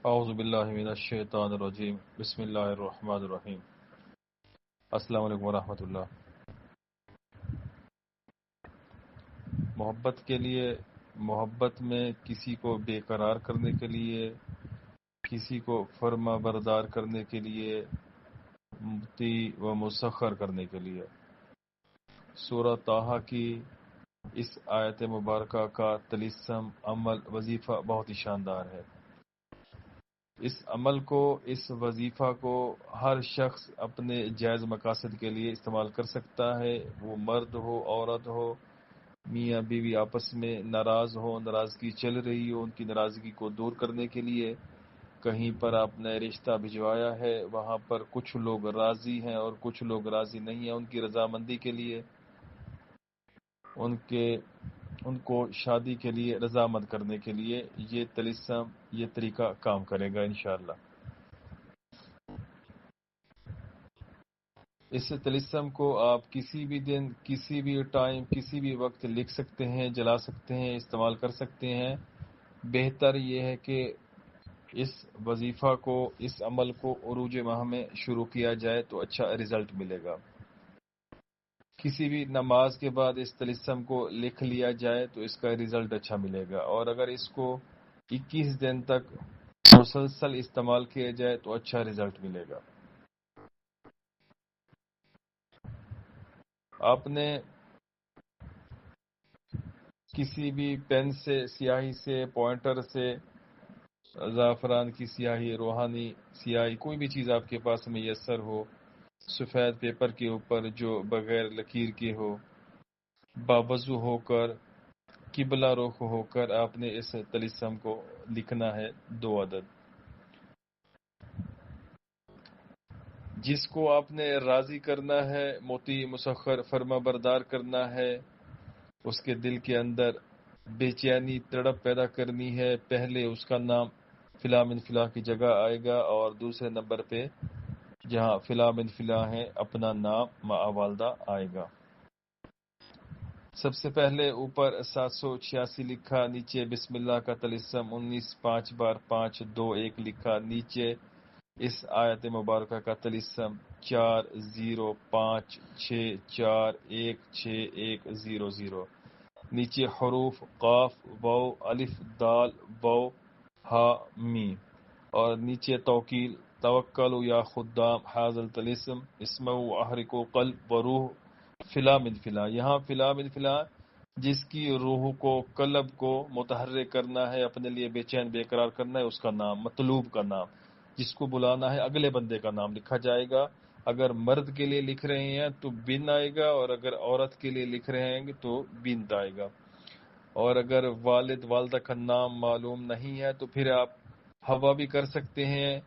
اعوذ باللہ من الشیطان الرجیم بسم اللہ الرحمن الرحیم السلام علیکم ورحمۃ اللہ۔ محبت کے لیے، محبت میں کسی کو بے قرار کرنے کے لیے، کسی کو فرما بردار کرنے کے لیے، مطیع و مسخر کرنے کے لیے، سورہ طٰہٰ کی اس آیت مبارکہ کا طلسم عمل وظیفہ بہت ہی شاندار ہے۔ اس عمل کو، اس وظیفہ کو ہر شخص اپنے جائز مقاصد کے لیے استعمال کر سکتا ہے، وہ مرد ہو، عورت ہو، میاں بیوی آپس میں ناراض ہو، ناراضگی چل رہی ہو، ان کی ناراضگی کو دور کرنے کے لیے کہیں پر آپ نے رشتہ بھجوایا ہے، وہاں پر کچھ لوگ راضی ہیں اور کچھ لوگ راضی نہیں ہیں، ان کی رضامندی کے لیے، ان کو شادی کے لیے رضامند کرنے کے لیے یہ طلسم، یہ طریقہ کام کرے گا انشاءاللہ۔ اس طلسم کو آپ کسی بھی دن، کسی بھی ٹائم، کسی بھی وقت لکھ سکتے ہیں، جلا سکتے ہیں، استعمال کر سکتے ہیں۔ بہتر یہ ہے کہ اس وظیفہ کو، اس عمل کو عروج ماہ میں شروع کیا جائے تو اچھا رزلٹ ملے گا۔ کسی بھی نماز کے بعد اس طلسم کو لکھ لیا جائے تو اس کا رزلٹ اچھا ملے گا، اور اگر اس کو 21 دن تک مسلسل استعمال کیا جائے تو اچھا رزلٹ ملے گا۔ آپ نے کسی بھی پین سے، سیاہی سے، پوائنٹر سے، زعفران کی سیاہی، روحانی سیاہی، کوئی بھی چیز آپ کے پاس میسر ہو، سفید پیپر کے اوپر جو بغیر لکیر کے ہو، باوضو ہو کر، قبلہ رخ ہو کر آپ نے اس طلسم کو لکھنا ہے 2 عدد۔ جس کو آپ نے راضی کرنا ہے، مطیع مسخر فرما بردار کرنا ہے، اس کے دل کے اندر بے چینی، تڑپ پیدا کرنی ہے، پہلے اس کا نام فلاں من فلاں کی جگہ آئے گا، اور دوسرے نمبر پہ جہاں فلاں من فلاں ہے اپنا نام مع والدہ آئے گا۔ سب سے پہلے اوپر 786 لکھا، نیچے بسم اللہ کا طلسم 19 5 بار 5 2 1 لکھا، نیچے اس آیت مبارکہ کا طلسم 4056416100، نیچے حروف قاف، واو، الف، دال، واو، ہا، میم، اور نیچے توکیل، توکلوا یا خدام حاضر الطلسم اسمعوا واحرقوا قلب و روح فلاں من فلاں۔ یہاں فلاں من فلاں جس کی روح کو، قلب کو متحرک کرنا ہے، اپنے لیے بے چین بے قرار کرنا ہے، اس کا نام، مطلوب کا نام، جس کو بلانا ہے اگلے بندے کا نام لکھا جائے گا۔ اگر مرد کے لیے لکھ رہے ہیں تو بن آئے گا، اور اگر عورت کے لیے لکھ رہے ہیں تو بنت آئے گا۔ اور اگر والد والدہ کا نام معلوم نہیں ہے تو پھر آپ حوا بھی کر سکتے ہیں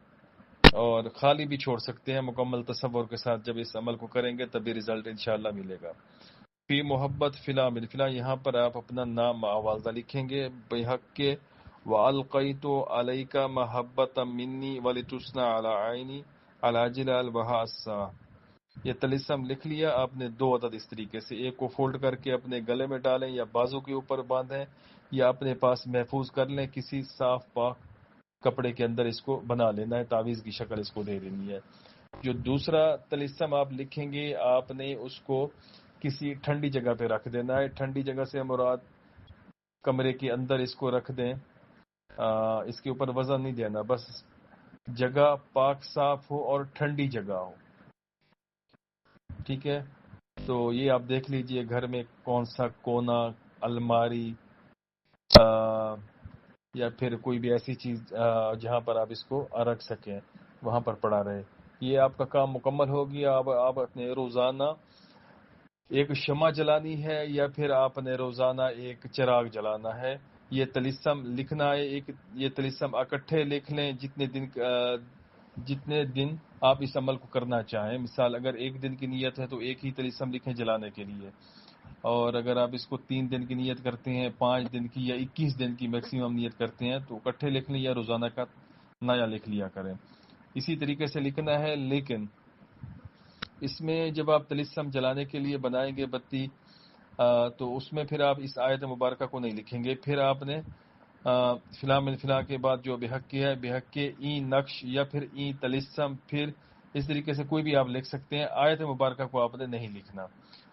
اور خالی بھی چھوڑ سکتے ہیں مکمل تصور کے ساتھ۔ جب اس عمل کو کریں گے تبھی رزلٹ انشاءاللہ ملے گا۔ فی محبت فلاں من فلاں، یہاں پر آپ اپنا نام مع والدہ لکھیں گے بحق کے وَأَلْقَيْتُ عَلَيْكَ مَحَبَّةً مِّنِّي وَلِتُصْنَعَ عَلَىٰ عَيْنِي عَلَىٰ جِلَالِ وَحَاسَّةٍ۔ یہ طلسم لکھ لیا آپ نے 2 عدد اس طریقے سے، ایک کو فولڈ کر کے اپنے گلے میں ڈالیں یا بازو کے اوپر باندھیں، یا اپنے پاس محفوظ کر لیں، کسی صاف پاک کپڑے کے اندر اس کو بنا لینا ہے، تعویذ کی شکل اس کو دے دینی ہے۔ جو دوسرا طلسم آپ لکھیں گے آپ نے اس کو کسی ٹھنڈی جگہ پہ رکھ دینا ہے۔ ٹھنڈی جگہ سے مراد کمرے کے اندر اس کو رکھ دیں، اس کے اوپر وزن نہیں دینا، بس جگہ پاک صاف ہو اور ٹھنڈی جگہ ہو، ٹھیک ہے۔ تو یہ آپ دیکھ لیجئے گھر میں کون سا کونا، الماری، یا پھر کوئی بھی ایسی چیز جہاں پر آپ اس کو رکھ سکیں، وہاں پر پڑا رہے۔ یہ آپ کا کام مکمل ہو گیا۔ اب آپ اپنے روزانہ ایک شمع جلانی ہے یا پھر آپ نے روزانہ ایک چراغ جلانا ہے۔ یہ طلسم لکھنا ہے، یہ طلسم اکٹھے لکھ لیں جتنے دن آپ اس عمل کو کرنا چاہیں۔ مثال اگر 1 دن کی نیت ہے تو ایک ہی طلسم لکھیں جلانے کے لیے، اور اگر آپ اس کو 3 دن کی نیت کرتے ہیں، 5 دن کی یا 21 دن کی میکسیمم نیت کرتے ہیں تو اکٹھے لکھ لیں یا روزانہ کا نیا لکھ لیا کریں۔ اسی طریقے سے لکھنا ہے، لیکن اس میں جب آپ طلسم جلانے کے لیے بنائیں گے بتی، تو اس میں پھر آپ اس آیت مبارکہ کو نہیں لکھیں گے، پھر آپ نے فلاں من فلاں کے بعد جو بحق کی ہے، بحق کے این نقش یا پھر این تلسم، پھر اس طریقے سے کوئی بھی آپ لکھ سکتے ہیں. آیت مبارکہ کو آپ نے نہیں لکھنا.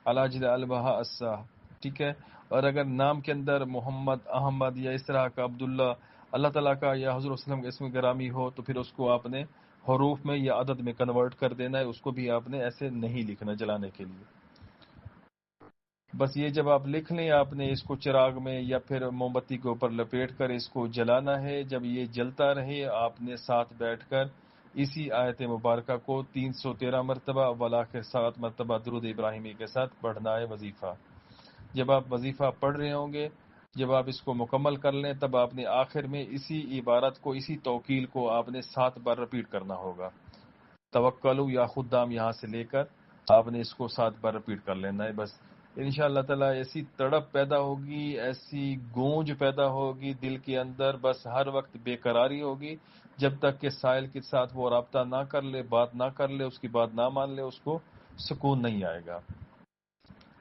الجل البہ اسا، ٹھیک ہے. اور اگر نام کے اندر محمد، احمد یا اس طرح کا عبداللہ اللہ تعالیٰ کا یا حضور وسلم کا اسم گرامی ہو تو پھر اس کو آپ نے حروف میں یا عدد میں کنورٹ کر دینا ہے. اس کو بھی آپ نے ایسے نہیں لکھنا جلانے کے لیے. بس یہ جب آپ لکھ لیں، آپ نے اس کو چراغ میں یا پھر موم بتی کے اوپر لپیٹ کر اس کو جلانا ہے. جب یہ جلتا رہے آپ نے ساتھ بیٹھ کر اسی آیت مبارکہ کو 313 مرتبہ ولاخر 7 مرتبہ درود ابراہیمی کے ساتھ پڑھنا ہے وظیفہ. جب آپ وظیفہ پڑھ رہے ہوں گے، جب آپ اس کو مکمل کر لیں، تب آپ نے آخر میں اسی عبارت کو، اسی توکیل کو آپ نے 7 بار رپیٹ کرنا ہوگا. توکلو یا خدام یہاں سے لے کر آپ نے اس کو 7 بار رپیٹ کر لینا ہے. بس انشاءاللہ تعالیٰ ایسی تڑپ پیدا ہوگی، ایسی گونج پیدا ہوگی دل کے اندر، بس ہر وقت بے قراری ہوگی. جب تک کہ سائل کے ساتھ وہ رابطہ نہ کر لے، بات نہ کر لے، اس کی بات نہ مان لے، اس کو سکون نہیں آئے گا.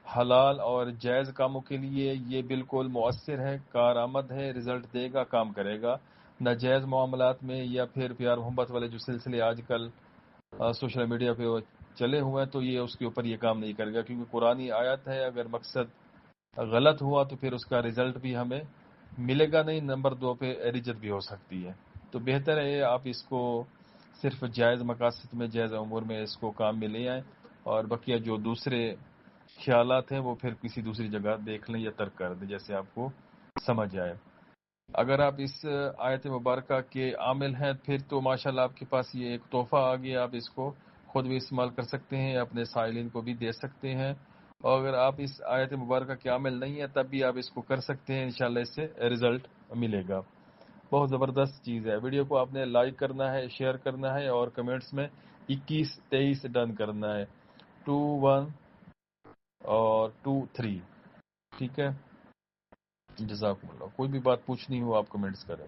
حلال اور جائز کاموں کے لیے یہ بالکل مؤثر ہے، کارآمد ہے، رزلٹ دے گا، کام کرے گا. ناجائز معاملات میں یا پھر پیار محبت والے جو سلسلے آج کل سوشل میڈیا پہ چلے ہوئے ہیں، تو یہ اس کے اوپر یہ کام نہیں کرے گا، کیونکہ قرآنی آیت ہے. اگر مقصد غلط ہوا تو پھر اس کا رزلٹ بھی ہمیں ملے گا نہیں. نمبر 2 پہ رجت بھی ہو سکتی ہے. تو بہتر ہے آپ اس کو صرف جائز مقاصد میں، جائز امور میں اس کو کام میں لے آئیں، اور بقیہ جو دوسرے خیالات ہیں وہ پھر کسی دوسری جگہ دیکھ لیں یا ترک کر دیں، جیسے آپ کو سمجھ آئے. اگر آپ اس آیت مبارکہ کے عامل ہیں پھر تو ماشاءاللہ آپ کے پاس یہ ایک تحفہ آ گیا. آپ اس کو خود بھی استعمال کر سکتے ہیں، اپنے سائلین کو بھی دے سکتے ہیں. اور اگر آپ اس آیت مبارکہ کے عامل نہیں ہیں تب بھی آپ اس کو کر سکتے ہیں، انشاءاللہ اس سے رزلٹ ملے گا. بہت زبردست چیز ہے. ویڈیو کو آپ نے لائک کرنا ہے، شیئر کرنا ہے، اور کمنٹس میں 21-23 ڈن کرنا ہے. 2-1 اور 2-3. ٹھیک ہے. جزاکم اللہ. کوئی بھی بات پوچھنی ہو آپ کمنٹس کریں.